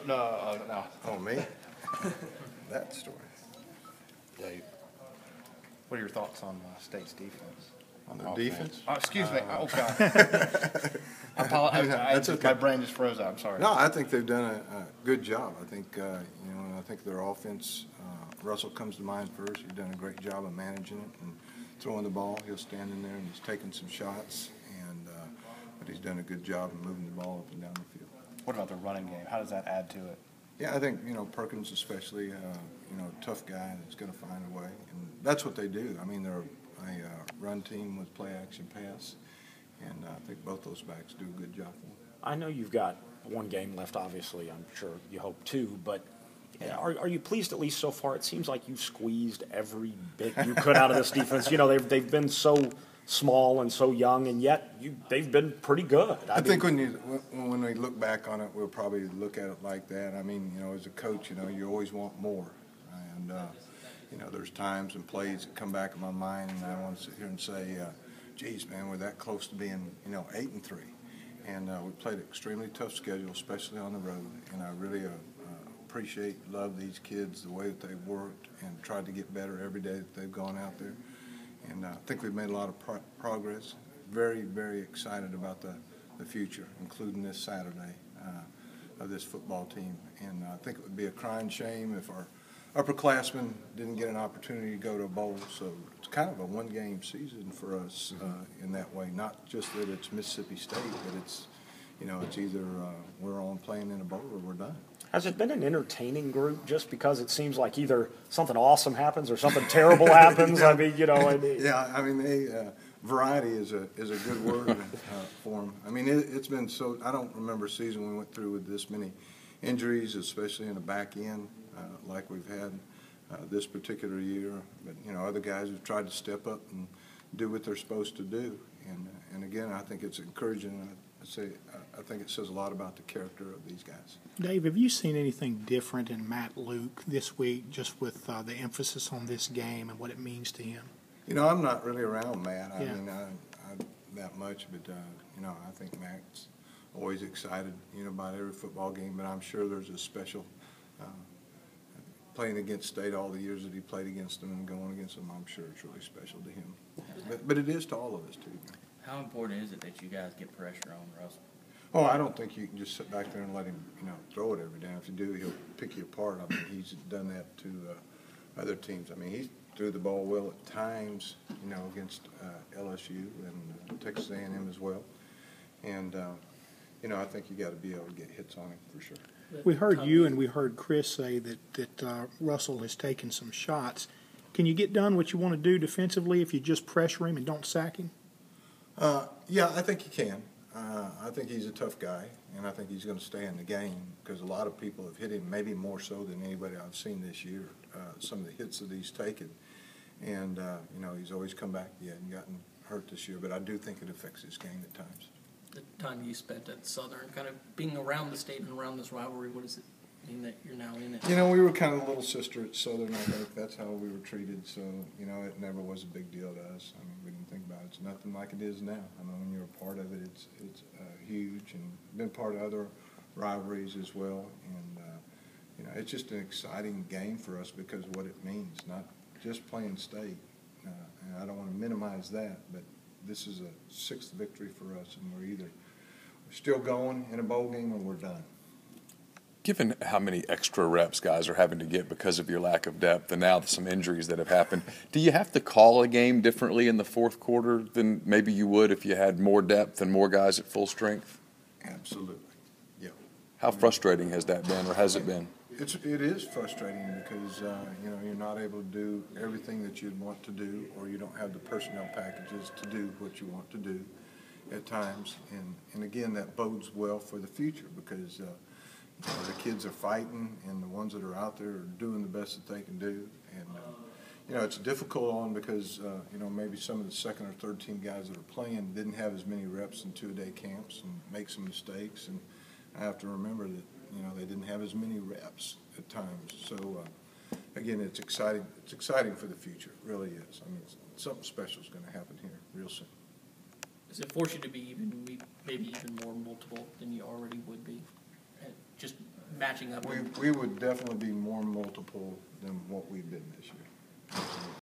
No. Oh, me? That story. Dave, what are your thoughts on State's defense? On the defense? Oh, excuse me. Oh, God. I apologize. That's okay. My brain just froze out. I'm sorry. No, I think they've done a good job. I think, and I think their offense, Russell comes to mind first. He's done a great job of managing it and throwing the ball. He'll stand in there and he's taking some shots, but he's done a good job of moving the ball up and down the field. What about the running game? How does that add to it? Yeah, I think, Perkins especially, tough guy that's going to find a way. And that's what they do. I mean, they're a run team with play action pass, and I think both those backs do a good job for them. I know you've got one game left, obviously. I'm sure you hope two, but are you pleased at least so far? It seems like you've squeezed every bit you could out of this defense. They've been so small and so young, and yet they've been pretty good. I think when we look back on it, we'll probably look at it like that. I mean, as a coach, you always want more, and there's times and plays that come back in my mind, and I want to sit here and say, geez, man, we're that close to being 8-3, and we played an extremely tough schedule, especially on the road, and I really love these kids, the way that they've worked and tried to get better every day that they've gone out there. And I think we've made a lot of progress. Very, very excited about the future, including this Saturday of this football team. And I think it would be a crying shame if our upperclassmen didn't get an opportunity to go to a bowl. So it's kind of a one-game season for us in that way. Not just that it's Mississippi State, but it's either we're on playing in a bowl or we're done. Has it been an entertaining group just because it seems like either something awesome happens or something terrible happens? Yeah. I mean, Yeah, I mean, variety is a good word for them. I mean, it's been so, I don't remember a season we went through with this many injuries, especially in the back end, like we've had this particular year. But, other guys have tried to step up and do what they're supposed to do. And again, I think it's encouraging. I think it says a lot about the character of these guys. Dave, have you seen anything different in Matt Luke this week, just with the emphasis on this game and what it means to him? I'm not really around Matt. I Yeah. mean, I that much, but I think Matt's always excited, about every football game. But I'm sure there's a special playing against State all the years that he played against them and going against them. I'm sure it's really special to him. But it is to all of us too. How important is it that you guys get pressure on Russell? Oh, I don't think you can just sit back there and let him, throw it every down. If you do, he'll pick you apart. I mean, he's done that to other teams. I mean, he threw the ball well at times, against LSU and Texas A&M as well. And, I think you got to be able to get hits on him for sure. We heard you and we heard Chris say that Russell has taken some shots. Can you get done what you want to do defensively if you just pressure him and don't sack him? Yeah, I think he can. I think he's a tough guy, and I think he's going to stay in the game because a lot of people have hit him, maybe more so than anybody I've seen this year, some of the hits that he's taken. And, he's always come back. He hadn't gotten hurt this year, but I do think it affects his game at times. The time you spent at Southern, kind of being around the state and around this rivalry, what does it mean that you're now in it? We were kind of a little sister at Southern, I think. That's how we were treated. So, it never was a big deal to us. I mean, we didn't think about it. It's nothing like it is now. I mean, when you're a part of it, it's huge, and been part of other rivalries as well. And, it's just an exciting game for us because of what it means, not just playing state. And I don't want to minimize that, but this is a 6th victory for us, and we're still going in a bowl game or we're done. Given how many extra reps guys are having to get because of your lack of depth and now some injuries that have happened, do you have to call a game differently in the fourth quarter than maybe you would if you had more depth and more guys at full strength? Absolutely, yeah. How frustrating has that been, or has it been? It is frustrating because, you're not able to do everything that you'd want to do, or you don't have the personnel packages to do what you want to do at times. And again, that bodes well for the future because the kids are fighting, and the ones that are out there are doing the best that they can do. And, it's difficult on because, maybe some of the second or third team guys that are playing didn't have as many reps in two-a-day camps and make some mistakes. And I have to remember that, they didn't have as many reps at times. So, again, it's exciting. It's exciting for the future. It really is. I mean, something special is going to happen here real soon. Does it force you to be maybe even more multiple than you already would be? Just matching up? We would definitely be more multiple than what we've been this year.